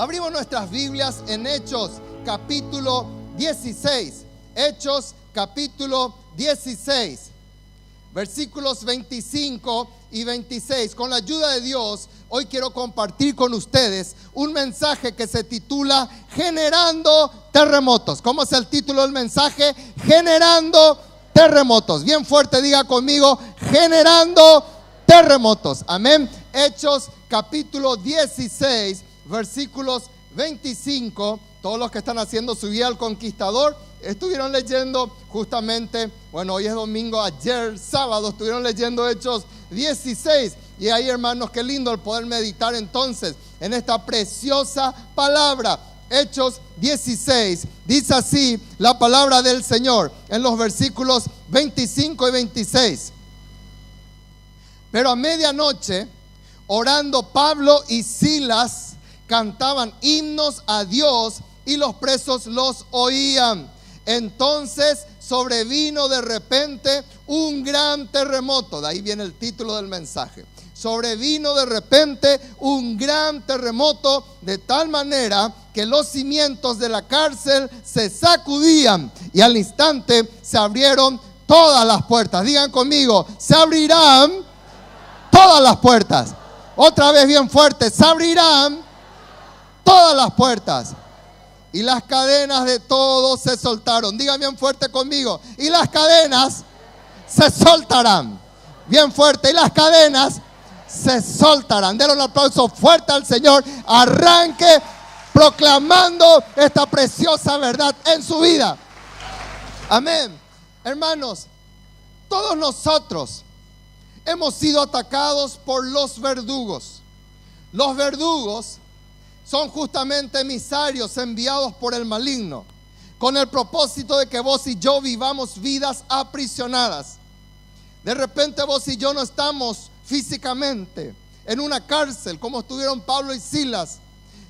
Abrimos nuestras Biblias en Hechos capítulo 16. Hechos capítulo 16. Versículos 25 y 26. Con la ayuda de Dios, hoy quiero compartir con ustedes un mensaje que se titula Generando Terremotos. ¿Cómo es el título del mensaje? Generando Terremotos. Bien fuerte, diga conmigo, Generando Terremotos. Amén. Hechos capítulo 16, versículos 25. Todos los que están haciendo su guía al conquistador estuvieron leyendo justamente, bueno, hoy es domingo, ayer sábado estuvieron leyendo Hechos 16. Y ahí, hermanos, qué lindo el poder meditar entonces en esta preciosa palabra. Hechos 16, dice así la palabra del Señor en los versículos 25 y 26. Pero a medianoche, orando Pablo y Silas, cantaban himnos a Dios y los presos los oían. Entonces sobrevino de repente un gran terremoto. De ahí viene el título del mensaje. Sobrevino de repente un gran terremoto, de tal manera que los cimientos de la cárcel se sacudían y al instante se abrieron todas las puertas. Digan conmigo, se abrirán todas las puertas. Otra vez bien fuerte, se abrirán todas las puertas. Y las cadenas de todos se soltaron. Digan bien fuerte conmigo. Y las cadenas se soltarán. Bien fuerte. Y las cadenas se soltarán. Denle un aplauso fuerte al Señor. Arranque proclamando esta preciosa verdad en su vida. Amén. Hermanos, todos nosotros hemos sido atacados por los verdugos. Los verdugos son justamente emisarios enviados por el maligno, con el propósito de que vos y yo vivamos vidas aprisionadas. De repente vos y yo no estamos físicamente en una cárcel como estuvieron Pablo y Silas,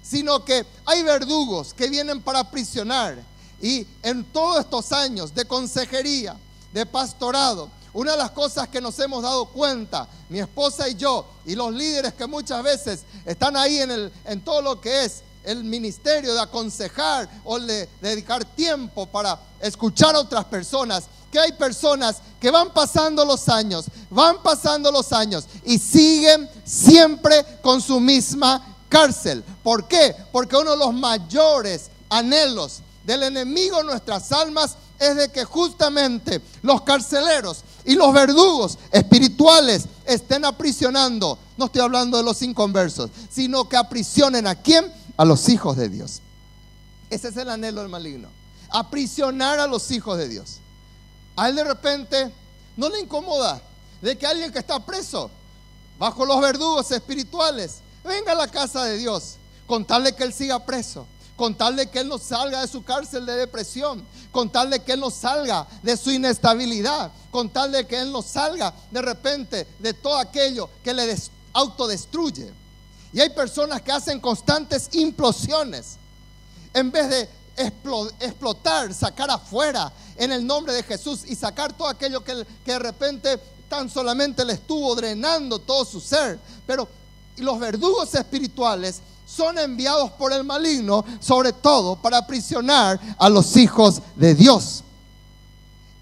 sino que hay verdugos que vienen para aprisionar. Y en todos estos años de consejería, de pastorado, una de las cosas que nos hemos dado cuenta, mi esposa y yo, y los líderes que muchas veces están ahí en todo lo que es el ministerio de aconsejar o de dedicar tiempo para escuchar a otras personas, que hay personas que van pasando los años y siguen siempre con su misma cárcel. ¿Por qué? Porque uno de los mayores anhelos del enemigo en nuestras almas es de que justamente los carceleros y los verdugos espirituales estén aprisionando. No estoy hablando de los inconversos, sino que aprisionen ¿a quién? A los hijos de Dios. Ese es el anhelo del maligno, aprisionar a los hijos de Dios. A él de repente no le incomoda de que alguien que está preso bajo los verdugos espirituales venga a la casa de Dios, con tal de que él siga preso, con tal de que él no salga de su cárcel de depresión, con tal de que él no salga de su inestabilidad, con tal de que él no salga de repente de todo aquello que le autodestruye. Y hay personas que hacen constantes implosiones en vez de explotar, sacar afuera en el nombre de Jesús y sacar todo aquello que de repente tan solamente le estuvo drenando todo su ser. Pero los verdugos espirituales son enviados por el maligno, sobre todo para aprisionar a los hijos de Dios.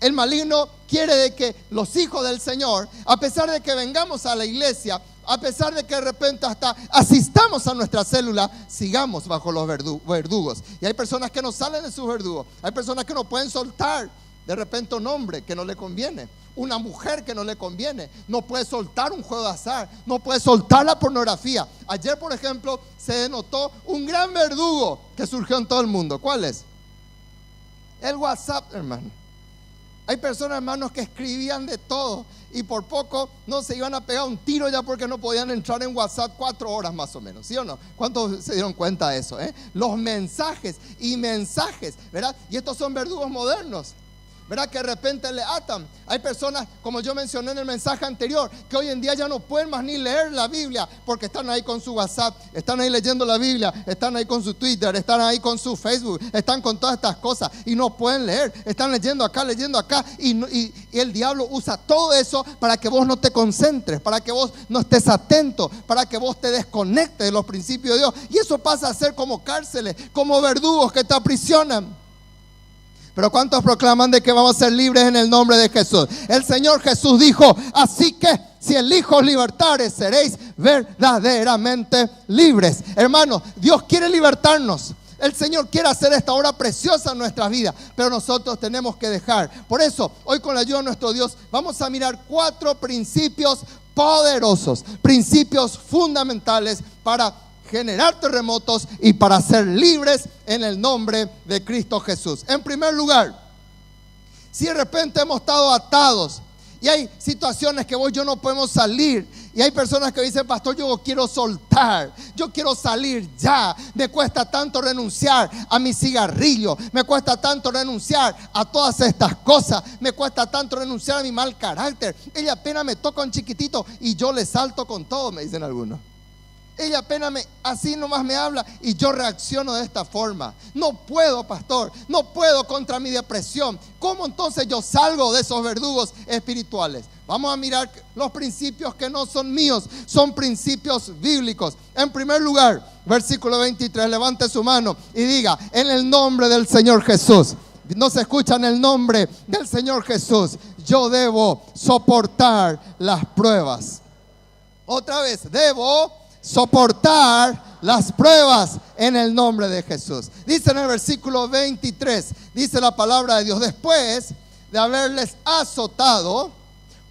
El maligno quiere de que los hijos del Señor, a pesar de que vengamos a la iglesia, a pesar de que de repente hasta asistamos a nuestra célula, sigamos bajo los verdugos. Y hay personas que no salen de sus verdugos. Hay personas que no pueden soltar de repente un hombre que no le conviene, una mujer que no le conviene, no puede soltar un juego de azar, no puede soltar la pornografía. Ayer, por ejemplo, se denotó un gran verdugo que surgió en todo el mundo. ¿Cuál es? El WhatsApp, hermano. Hay personas, hermanos, que escribían de todo y por poco no se iban a pegar un tiro ya porque no podían entrar en WhatsApp 4 horas más o menos, ¿sí o no? ¿Cuántos se dieron cuenta de eso? Los mensajes y mensajes, ¿verdad? Y estos son verdugos modernos. ¿verdad? Que de repente le atan. Hay personas, como yo mencioné en el mensaje anterior, que hoy en día ya no pueden más ni leer la Biblia porque están ahí con su WhatsApp, están ahí leyendo la Biblia, están ahí con su Twitter, están ahí con su Facebook, están con todas estas cosas y no pueden leer, están leyendo acá y el diablo usa todo eso para que vos no te concentres, para que vos no estés atento, para que vos te desconectes de los principios de Dios, y eso pasa a ser como cárceles, como verdugos que te aprisionan. Pero ¿cuántos proclaman de que vamos a ser libres en el nombre de Jesús? El Señor Jesús dijo: así que si el Hijo os libertare, seréis verdaderamente libres. Hermanos, Dios quiere libertarnos. El Señor quiere hacer esta obra preciosa en nuestras vidas, pero nosotros tenemos que dejar. Por eso, hoy con la ayuda de nuestro Dios, vamos a mirar 4 principios poderosos, principios fundamentales para generar terremotos y para ser libres en el nombre de Cristo Jesús. En primer lugar, si de repente hemos estado atados y hay situaciones que vos y yo no podemos salir, y hay personas que dicen: pastor, yo quiero soltar, yo quiero salir ya, me cuesta tanto renunciar a mi cigarrillo, me cuesta tanto renunciar a todas estas cosas, me cuesta tanto renunciar a mi mal carácter, ella apenas me toca un chiquitito y yo le salto con todo, me dicen algunos. Ella apenas así nomás me habla y yo reacciono de esta forma. No puedo, pastor, no puedo contra mi depresión. ¿Cómo entonces yo salgo de esos verdugos espirituales? Vamos a mirar los principios que no son míos, son principios bíblicos. En primer lugar, versículo 23, levante su mano y diga: en el nombre del Señor Jesús. No se escucha: en el nombre del Señor Jesús, yo debo soportar las pruebas. Otra vez, debo soportar las pruebas en el nombre de Jesús. Dice en el versículo 23, dice la palabra de Dios: después de haberles azotado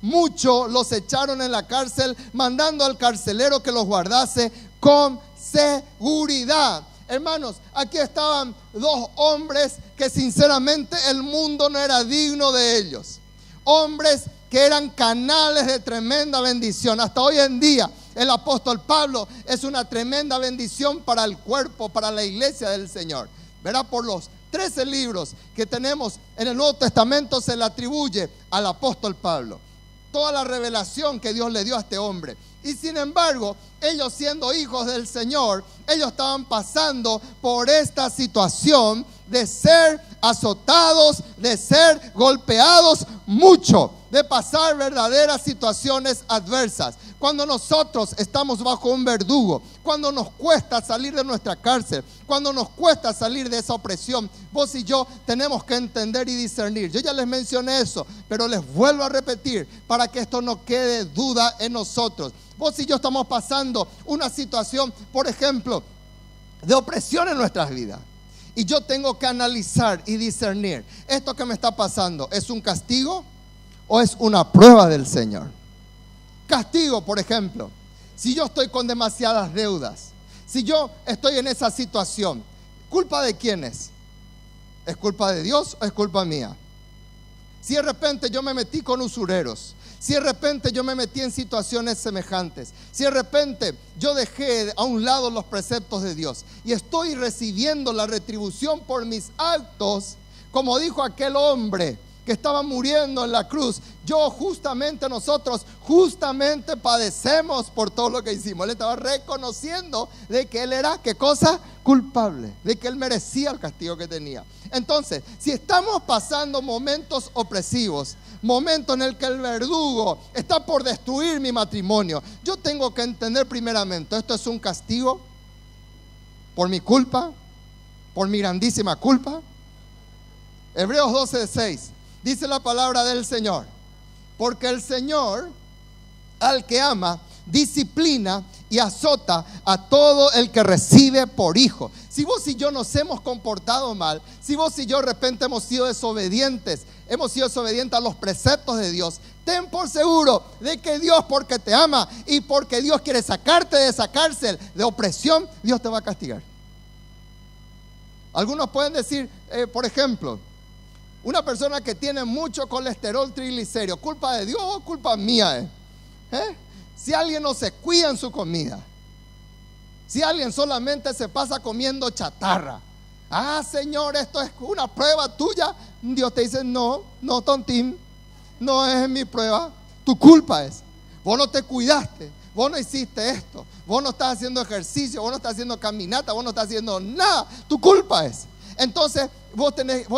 mucho, los echaron en la cárcel, mandando al carcelero que los guardase con seguridad. Hermanos, aquí estaban 2 hombres que sinceramente el mundo no era digno de ellos. Hombres que eran canales de tremenda bendición. Hasta hoy en día el apóstol Pablo es una tremenda bendición para el cuerpo, para la iglesia del Señor. Verá, por los 13 libros que tenemos en el Nuevo Testamento se le atribuye al apóstol Pablo toda la revelación que Dios le dio a este hombre. Y sin embargo, ellos siendo hijos del Señor, ellos estaban pasando por esta situación de ser azotados, de ser golpeados mucho, de pasar verdaderas situaciones adversas. Cuando nosotros estamos bajo un verdugo, cuando nos cuesta salir de nuestra cárcel, cuando nos cuesta salir de esa opresión, vos y yo tenemos que entender y discernir. Yo ya les mencioné eso, pero les vuelvo a repetir para que esto no quede duda en nosotros. Vos y yo estamos pasando una situación, por ejemplo, de opresión en nuestras vidas. Y yo tengo que analizar y discernir: ¿esto que me está pasando es un castigo o es una prueba del Señor? Castigo, por ejemplo, si yo estoy con demasiadas deudas, si yo estoy en esa situación, ¿culpa de quién es? ¿Es culpa de Dios o es culpa mía? Si de repente yo me metí con usureros, si de repente yo me metí en situaciones semejantes, si de repente yo dejé a un lado los preceptos de Dios y estoy recibiendo la retribución por mis actos, como dijo aquel hombre que estaba muriendo en la cruz: nosotros justamente padecemos por todo lo que hicimos. Él estaba reconociendo de que él era, ¿qué cosa? Culpable, de que él merecía el castigo que tenía. Entonces, si estamos pasando momentos opresivos, momentos en el que el verdugo está por destruir mi matrimonio, yo tengo que entender primeramente: ¿esto es un castigo por mi culpa? ¿Por mi grandísima culpa? Hebreos 12:6 dice la palabra del Señor: porque el Señor al que ama disciplina y azota a todo el que recibe por hijo. Si vos y yo nos hemos comportado mal, si vos y yo de repente hemos sido desobedientes a los preceptos de Dios, ten por seguro de que Dios, porque te ama y porque Dios quiere sacarte de esa cárcel de opresión, Dios te va a castigar. Algunos pueden decir, por ejemplo, una persona que tiene mucho colesterol triglicérido, ¿culpa de Dios o culpa mía? Si alguien no se cuida en su comida, si alguien solamente se pasa comiendo chatarra, Señor, esto es una prueba tuya. Dios te dice, no, tontín, no es mi prueba, tu culpa es. Vos no te cuidaste, vos no hiciste esto, vos no estás haciendo ejercicio, vos no estás haciendo caminata, vos no estás haciendo nada, tu culpa es. Entonces vos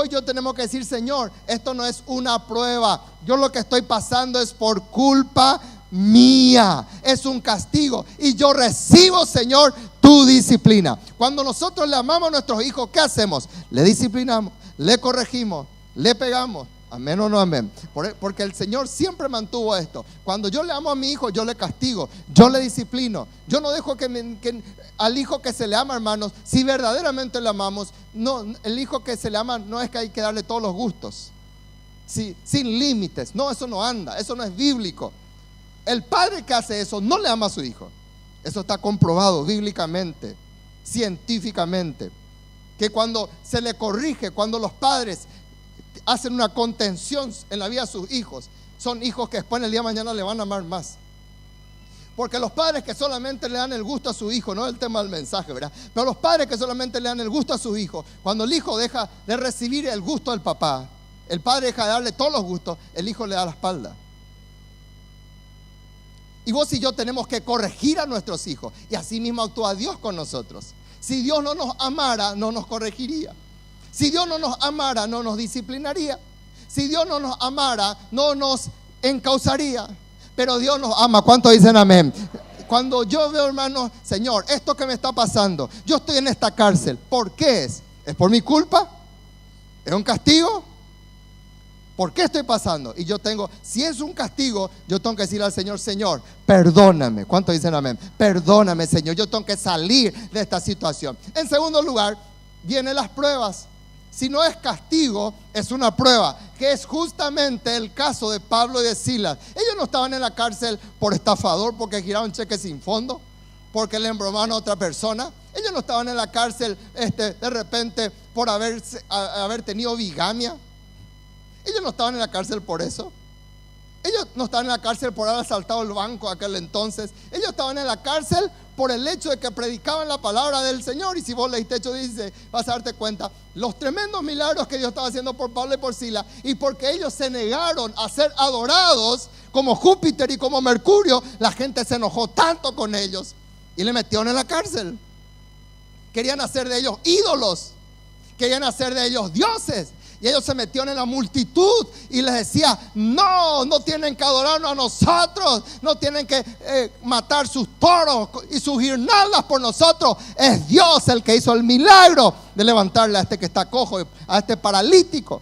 y yo tenemos que decir, Señor, esto no es una prueba, yo lo que estoy pasando es por culpa mía, es un castigo y yo recibo, Señor, tu disciplina. Cuando nosotros le amamos a nuestros hijos, ¿qué hacemos? Le disciplinamos, le corregimos, le pegamos. Amén o no amén. Porque el Señor siempre mantuvo esto. Cuando yo le amo a mi hijo, yo le castigo, yo le disciplino. Yo no dejo que al hijo que se le ama, hermanos, si verdaderamente le amamos, no, el hijo que se le ama no es que hay que darle todos los gustos, sí, sin límites. No, eso no anda, eso no es bíblico. El padre que hace eso no le ama a su hijo. Eso está comprobado bíblicamente, científicamente, que cuando se le corrige, cuando los padres hacen una contención en la vida de sus hijos, son hijos que después en el día de mañana le van a amar más. Porque los padres que solamente le dan el gusto a su hijo, no es el tema del mensaje, ¿verdad? Pero los padres que solamente le dan el gusto a su hijo, cuando el hijo deja de recibir el gusto del papá, el padre deja de darle todos los gustos, el hijo le da la espalda. Y vos y yo tenemos que corregir a nuestros hijos, y así mismo actúa Dios con nosotros. Si Dios no nos amara, no nos corregiría. Si Dios no nos amara, no nos disciplinaría. Si Dios no nos amara, no nos encausaría. Pero Dios nos ama. ¿Cuántos dicen amén? Cuando yo veo, hermanos, Señor, esto que me está pasando, yo estoy en esta cárcel, ¿por qué es? ¿Es por mi culpa? ¿Es un castigo? ¿Por qué estoy pasando? Y yo si es un castigo, yo tengo que decirle al Señor, Señor, perdóname. ¿Cuántos dicen amén? Perdóname, Señor, yo tengo que salir de esta situación. En segundo lugar, vienen las pruebas. Si no es castigo, es una prueba, que es justamente el caso de Pablo y de Silas. Ellos no estaban en la cárcel por estafador, porque giraron cheques sin fondo, porque le embromaron a otra persona. Ellos no estaban en la cárcel de repente por haber tenido bigamia. Ellos no estaban en la cárcel por eso. Ellos no estaban en la cárcel por haber asaltado el banco aquel entonces. Ellos estaban en la cárcel por el hecho de que predicaban la palabra del Señor. Y si vos leíste Hechos, dice, vas a darte cuenta los tremendos milagros que Dios estaba haciendo por Pablo y por Silas. Y porque ellos se negaron a ser adorados como Júpiter y como Mercurio, la gente se enojó tanto con ellos y le metieron en la cárcel. Querían hacer de ellos ídolos, querían hacer de ellos dioses. Y ellos se metieron en la multitud y les decía, no tienen que adorarnos a nosotros, no tienen que matar sus toros y sus guirnaldas por nosotros. Es Dios el que hizo el milagro de levantarle a este que está cojo, a este paralítico.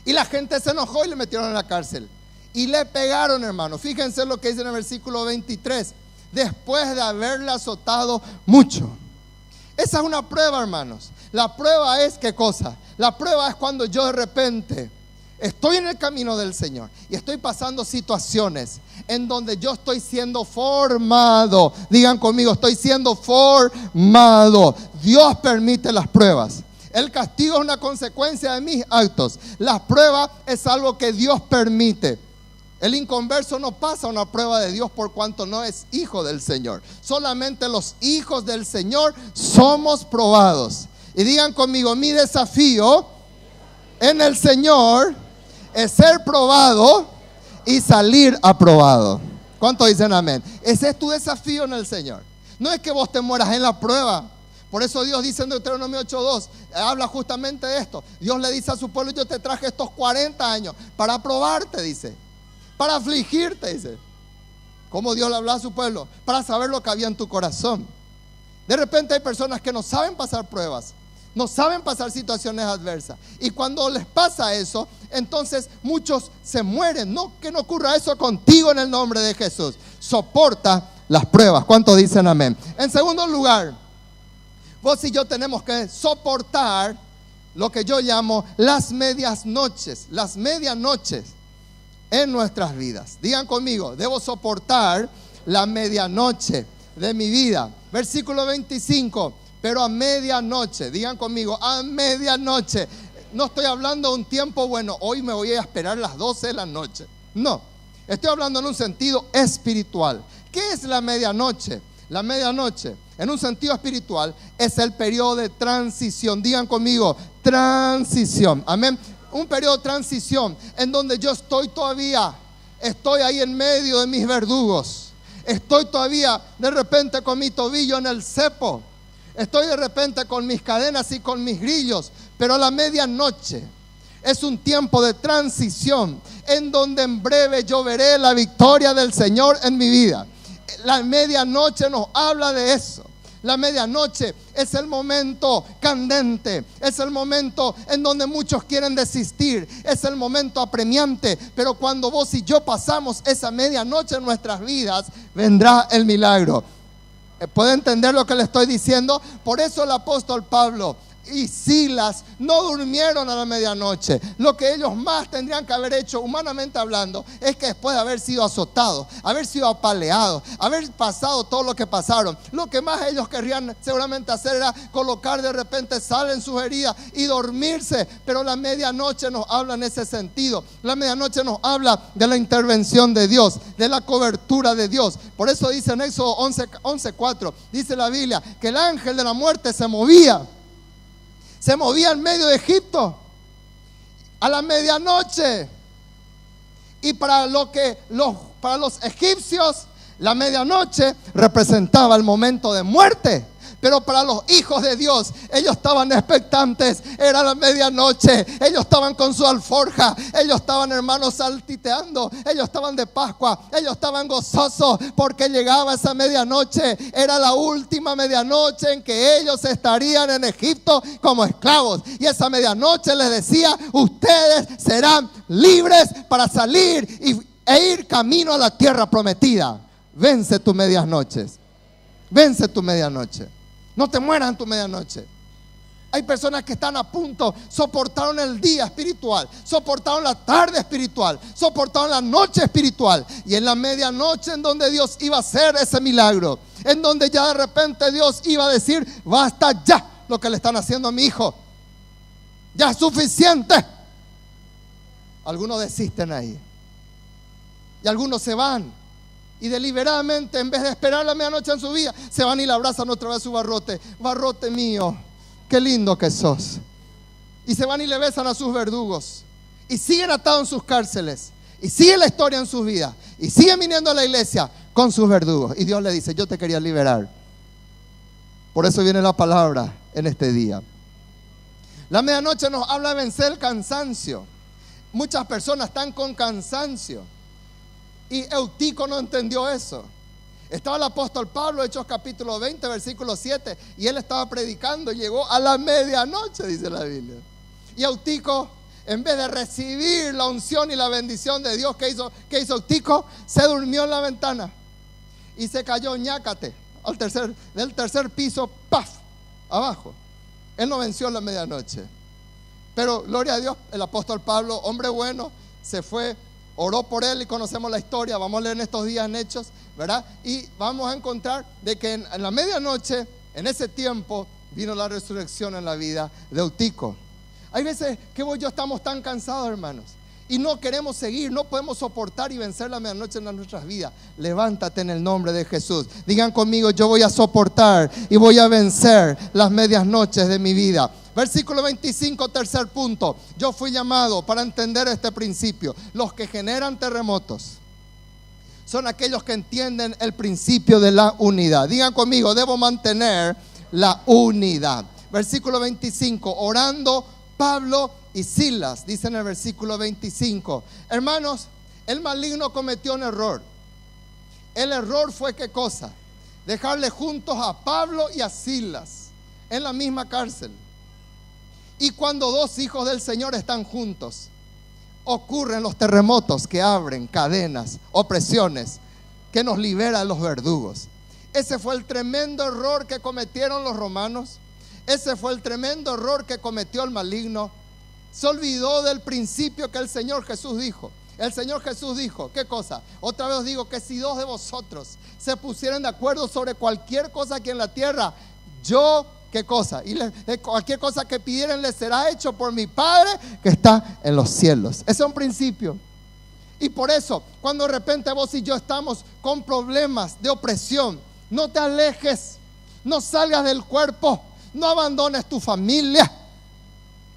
Y la gente se enojó y le metieron en la cárcel. Y le pegaron, hermano. Fíjense lo que dice en el versículo 23. Después de haberle azotado mucho. Esa es una prueba, hermanos. La prueba es, ¿qué cosa? La prueba es cuando yo de repente estoy en el camino del Señor y estoy pasando situaciones en donde yo estoy siendo formado. Digan conmigo, estoy siendo formado. Dios permite las pruebas. El castigo es una consecuencia de mis actos. La prueba es algo que Dios permite. El inconverso no pasa una prueba de Dios por cuanto no es hijo del Señor. Solamente los hijos del Señor somos probados. Y digan conmigo, mi desafío en el Señor es ser probado y salir aprobado. ¿Cuántos dicen amén? Ese es tu desafío en el Señor. No es que vos te mueras en la prueba. Por eso Dios dice en Deuteronomio 8:2, habla justamente de esto. Dios le dice a su pueblo, yo te traje estos 40 años para probarte, dice. Para afligirte, dice. ¿Cómo Dios le habla a su pueblo? Para saber lo que había en tu corazón. De repente hay personas que no saben pasar pruebas, no saben pasar situaciones adversas. Y cuando les pasa eso, entonces muchos se mueren. No, que no ocurra eso contigo en el nombre de Jesús. Soporta las pruebas. ¿Cuántos dicen amén? En segundo lugar, vos y yo tenemos que soportar lo que yo llamo las medias noches. Las medianoches en nuestras vidas. Digan conmigo, debo soportar la medianoche de mi vida. Versículo 25. Pero a medianoche, digan conmigo, a medianoche. No estoy hablando de un tiempo, bueno, hoy me voy a esperar las 12 de la noche. No, estoy hablando en un sentido espiritual. ¿Qué es la medianoche? La medianoche, en un sentido espiritual, es el periodo de transición. Digan conmigo, transición. Amén. Un periodo de transición en donde yo estoy ahí en medio de mis verdugos. Estoy todavía de repente con mi tobillo en el cepo. Estoy de repente con mis cadenas y con mis grillos. Pero a la medianoche es un tiempo de transición en donde en breve yo veré la victoria del Señor en mi vida. La medianoche nos habla de eso. La medianoche es el momento candente, es el momento en donde muchos quieren desistir, es el momento apremiante. Pero cuando vos y yo pasamos esa medianoche en nuestras vidas, vendrá el milagro. ¿Puede entender lo que le estoy diciendo? Por eso el apóstol Pablo y Silas no durmieron a la medianoche. Lo que ellos más tendrían que haber hecho, humanamente hablando, es que después de haber sido azotados, haber sido apaleados, haber pasado todo lo que pasaron, lo que más ellos querrían seguramente hacer era colocar de repente sal en sus heridas y dormirse. Pero la medianoche nos habla en ese sentido. La medianoche nos habla de la intervención de Dios, de la cobertura de Dios. Por eso dice en Éxodo 11:4, dice la Biblia que el ángel de la muerte se movía en medio de Egipto a la medianoche. Y para los egipcios, la medianoche representaba el momento de muerte. Pero para los hijos de Dios, ellos estaban expectantes. Era la medianoche. Ellos estaban con su alforja. Ellos estaban, hermanos, saltiteando. Ellos estaban de Pascua. Ellos estaban gozosos porque llegaba esa medianoche. Era la última medianoche en que ellos estarían en Egipto como esclavos. Y esa medianoche les decía: ustedes serán libres para salir e ir camino a la tierra prometida. Vence tus medias noches. Vence tu medianoche. No te mueras en tu medianoche. Hay personas que están a punto, soportaron el día espiritual, soportaron la tarde espiritual, soportaron la noche espiritual. Y en la medianoche en donde Dios iba a hacer ese milagro, en donde ya de repente Dios iba a decir: basta ya lo que le están haciendo a mi hijo. Ya es suficiente. Algunos desisten ahí. Y algunos se van. Y deliberadamente, en vez de esperar la medianoche en su vida, se van y le abrazan otra vez su barrote. Barrote mío, qué lindo que sos. Y se van y le besan a sus verdugos. Y siguen atados en sus cárceles. Y sigue la historia en sus vidas. Y siguen viniendo a la iglesia con sus verdugos. Y Dios le dice: yo te quería liberar. Por eso viene la palabra en este día. La medianoche nos habla de vencer el cansancio. Muchas personas están con cansancio. Y Eutico no entendió eso. Estaba el apóstol Pablo, Hechos capítulo 20, versículo 7, y él estaba predicando y llegó a la medianoche, dice la Biblia. Y Eutico, en vez de recibir la unción y la bendición de Dios, ¿qué hizo Eutico? Se durmió en la ventana y se cayó ñácate del tercer piso, ¡paf!, abajo. Él no venció en la medianoche. Pero gloria a Dios, el apóstol Pablo, hombre bueno, se fue, oró por él y conocemos la historia. Vamos a leer en estos días en Hechos, ¿verdad? Y vamos a encontrar de que en la medianoche, en ese tiempo, vino la resurrección en la vida de Eutico. Hay veces que vos y yo estamos tan cansados, hermanos, y no queremos seguir, no podemos soportar y vencer la medianoche en nuestras vidas. Levántate en el nombre de Jesús. Digan conmigo: yo voy a soportar y voy a vencer las medias noches de mi vida. Versículo 25, tercer punto. Yo fui llamado para entender este principio. Los que generan terremotos son aquellos que entienden el principio de la unidad. Digan conmigo: debo mantener la unidad. Versículo 25, orando Pablo y Silas, dice en el versículo 25. Hermanos, el maligno cometió un error. El error fue, ¿qué cosa? Dejarle juntos a Pablo y a Silas en la misma cárcel. Y cuando dos hijos del Señor están juntos, ocurren los terremotos que abren cadenas, opresiones, que nos liberan los verdugos. Ese fue el tremendo error que cometieron los romanos. Ese fue el tremendo error que cometió el maligno. Se olvidó del principio que el Señor Jesús dijo. El Señor Jesús dijo, ¿qué cosa? Otra vez os digo que si dos de vosotros se pusieran de acuerdo sobre cualquier cosa aquí en la tierra, yo, ¿qué cosa? Y cualquier cosa que pidieran les será hecho por mi Padre que está en los cielos. Ese es un principio. Y por eso, cuando de repente vos y yo estamos con problemas de opresión, No te alejes, no salgas del cuerpo, no abandones tu familia,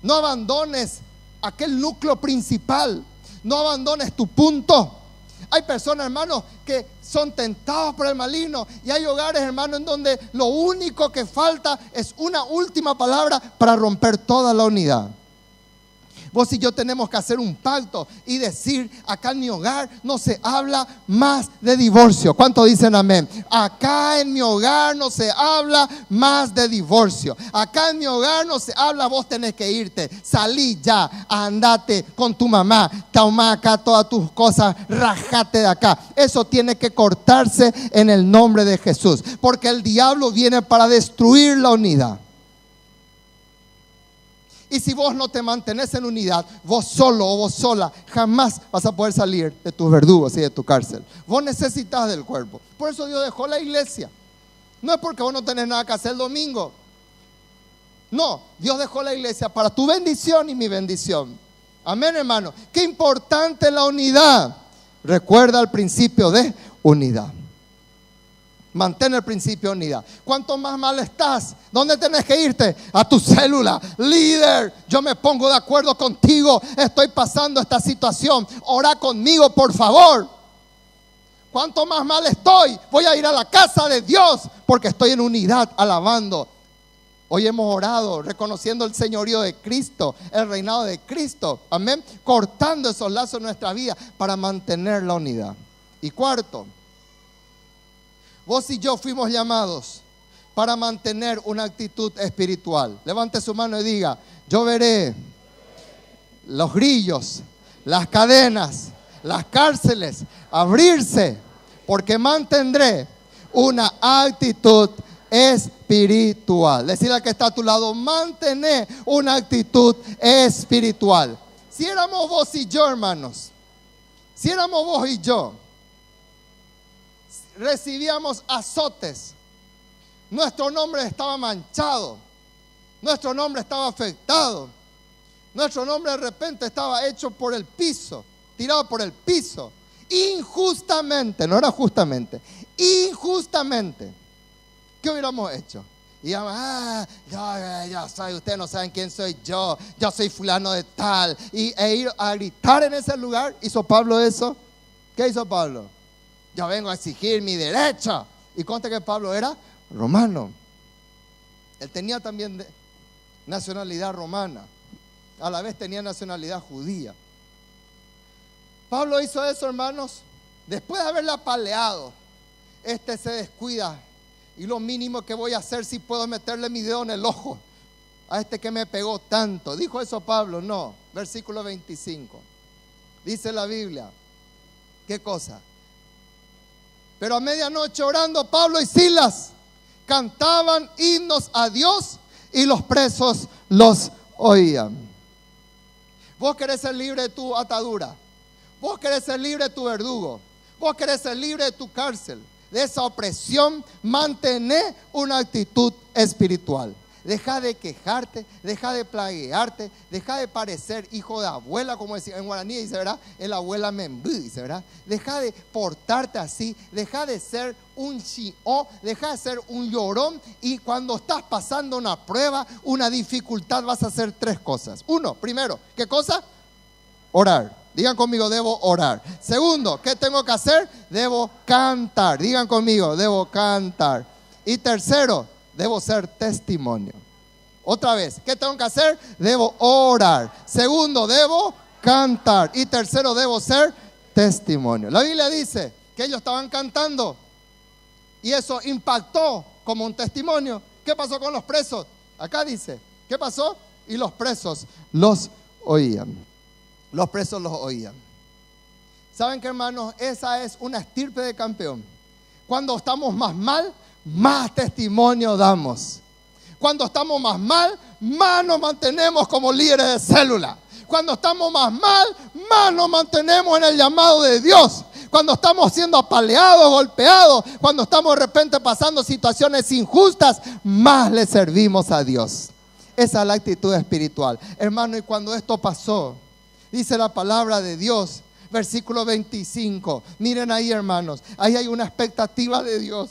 no abandones aquel núcleo principal, no abandones tu punto. Hay personas, hermanos, que son tentados por el maligno, y hay hogares, hermanos, en donde lo único que falta es una última palabra para romper toda la unidad. Vos y yo tenemos que hacer un pacto y decir: acá en mi hogar no se habla más de divorcio. ¿Cuántos dicen amén? Acá en mi hogar no se habla más de divorcio. Acá en mi hogar no se habla: vos tenés que irte, salí ya, andate con tu mamá, toma acá todas tus cosas, rajate de acá. Eso tiene que cortarse en el nombre de Jesús, porque el diablo viene para destruir la unidad. Y si vos no te mantenés en unidad, vos solo o vos sola, jamás vas a poder salir de tus verdugos y de tu cárcel. Vos necesitas del cuerpo. Por eso Dios dejó la iglesia. No es porque vos no tenés nada que hacer el domingo. No, Dios dejó la iglesia para tu bendición y mi bendición. Amén, hermano. Qué importante la unidad. Recuerda el principio de unidad. Mantén el principio de unidad. Cuanto más mal estás, ¿dónde tenés que irte? A tu célula. Líder, yo me pongo de acuerdo contigo. Estoy pasando esta situación. Ora conmigo, por favor. Cuanto más mal estoy, voy a ir a la casa de Dios, porque estoy en unidad, alabando. Hoy hemos orado, reconociendo el señorío de Cristo, el reinado de Cristo. Amén. Cortando esos lazos en nuestra vida para mantener la unidad. Y cuarto, vos y yo fuimos llamados para mantener una actitud espiritual. Levante su mano y diga: yo veré los grillos, las cadenas, las cárceles abrirse, porque mantendré una actitud espiritual. Decirle al que está a tu lado: mantener una actitud espiritual. Si éramos vos y yo, hermanos, si éramos vos y yo, recibíamos azotes, nuestro nombre estaba manchado, nuestro nombre estaba afectado, nuestro nombre de repente estaba hecho por el piso, tirado por el piso, injustamente, no era justamente, injustamente. ¿Qué hubiéramos hecho? Y yo soy, ustedes no saben quién soy yo soy fulano de tal, e ir a gritar en ese lugar. ¿Hizo Pablo eso? ¿Qué hizo Pablo? Yo vengo a exigir mi derecho. Y conste que Pablo era romano. Él tenía también nacionalidad romana. A la vez tenía nacionalidad judía. Pablo hizo eso, hermanos, después de haberla apaleado. Se descuida. Y lo mínimo que voy a hacer, si puedo meterle mi dedo en el ojo a que me pegó tanto. ¿Dijo eso Pablo? No. Versículo 25. Dice la Biblia. ¿Qué cosa? Pero a medianoche, orando, Pablo y Silas cantaban himnos a Dios, y los presos los oían. Vos querés ser libre de tu atadura. Vos querés ser libre de tu verdugo. Vos querés ser libre de tu cárcel, de esa opresión. Mantener una actitud espiritual. Deja de quejarte, deja de plaguearte, deja de parecer hijo de abuela, como decía en guaraní, dice, ¿verdad? El abuela membú, dice, ¿verdad? Deja de portarte así, deja de ser un chió, deja de ser un llorón. Y cuando estás pasando una prueba, una dificultad, vas a hacer tres cosas. Uno, primero, ¿qué cosa? Orar. Digan conmigo: debo orar. Segundo, ¿qué tengo que hacer? Debo cantar. Digan conmigo: debo cantar. Y tercero, debo ser testimonio. Otra vez, ¿qué tengo que hacer? Debo orar. Segundo, debo cantar. Y tercero, debo ser testimonio. La Biblia dice que ellos estaban cantando y eso impactó como un testimonio. ¿Qué pasó con los presos? Acá dice, ¿qué pasó? Y los presos los oían. Los presos los oían. ¿Saben qué, hermanos? Esa es una estirpe de campeón. Cuando estamos más mal, más testimonio damos. Cuando estamos más mal, más nos mantenemos como líderes de célula. Cuando estamos más mal, más nos mantenemos en el llamado de Dios. Cuando estamos siendo apaleados, golpeados, cuando estamos de repente pasando situaciones injustas, más le servimos a Dios. Esa es la actitud espiritual. Hermano, y cuando esto pasó, dice la palabra de Dios, versículo 25. Miren ahí, hermanos, ahí hay una expectativa de Dios.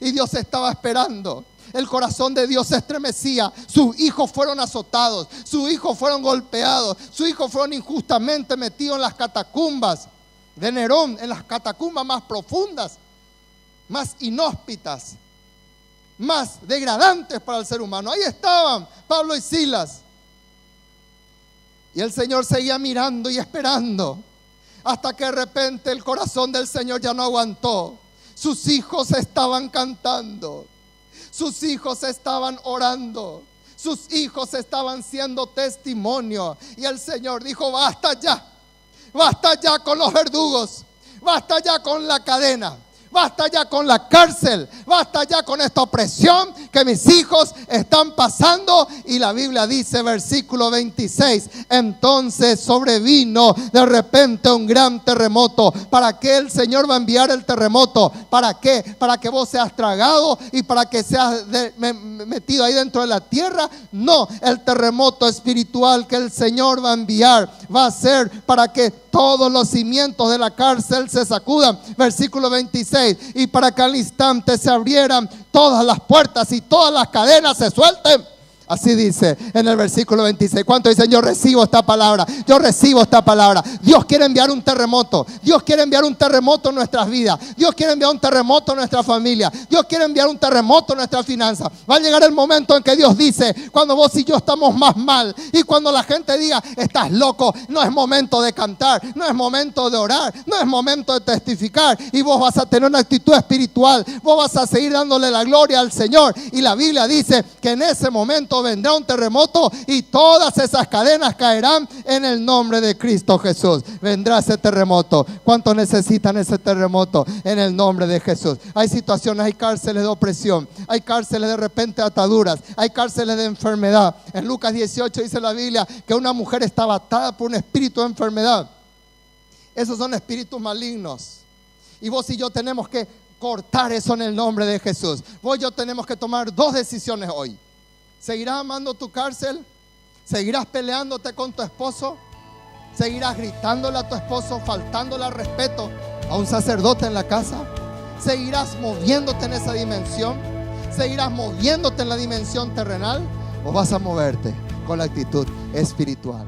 y Dios estaba esperando. El corazón de Dios se estremecía. Sus hijos fueron azotados, sus hijos fueron golpeados, sus hijos fueron injustamente metidos en las catacumbas de Nerón, en las catacumbas más profundas, más inhóspitas, más degradantes para el ser humano. Ahí estaban Pablo y Silas. Y el Señor seguía mirando y esperando, hasta que de repente el corazón del Señor ya no aguantó. Sus hijos estaban cantando, sus hijos estaban orando, sus hijos estaban siendo testimonio. Y el Señor dijo: basta ya con los verdugos, basta ya con la cadena, basta ya con la cárcel, basta ya con esta opresión que mis hijos están pasando. Y la Biblia dice, versículo 26, entonces sobrevino de repente un gran terremoto. ¿Para qué el Señor va a enviar el terremoto? ¿Para qué? Para que vos seas tragado y para que seas metido ahí dentro de la tierra. No, el terremoto espiritual que el Señor va a enviar va a ser para que todos los cimientos de la cárcel se sacudan. Versículo 26, y para que al instante se abrieran todas las puertas y todas las cadenas se suelten. Así dice en el versículo 26. ¿Cuántos dicen: yo recibo esta palabra? Yo recibo esta palabra. Dios quiere enviar un terremoto. Dios quiere enviar un terremoto en nuestras vidas. Dios quiere enviar un terremoto en nuestra familia. Dios quiere enviar un terremoto en nuestras finanzas. Va a llegar el momento en que Dios dice, cuando vos y yo estamos más mal, y cuando la gente diga: estás loco, no es momento de cantar, no es momento de orar, no es momento de testificar. Y vos vas a tener una actitud espiritual. Vos vas a seguir dándole la gloria al Señor. Y la Biblia dice que en ese momento vendrá un terremoto y todas esas cadenas caerán en el nombre de Cristo Jesús. Vendrá ese terremoto. ¿Cuántos necesitan ese terremoto? En el nombre de Jesús. Hay situaciones, hay cárceles de opresión, hay cárceles de repente ataduras, hay cárceles de enfermedad. En Lucas 18 dice la Biblia que una mujer estaba atada por un espíritu de enfermedad. Esos son espíritus malignos. Y vos y yo tenemos que cortar eso en el nombre de Jesús. Vos y yo tenemos que tomar dos decisiones hoy. ¿Seguirás amando tu cárcel? ¿Seguirás peleándote con tu esposo? ¿Seguirás gritándole a tu esposo, faltándole al respeto a un sacerdote en la casa? ¿Seguirás moviéndote en esa dimensión? ¿Seguirás moviéndote en la dimensión terrenal? ¿O vas a moverte con la actitud espiritual?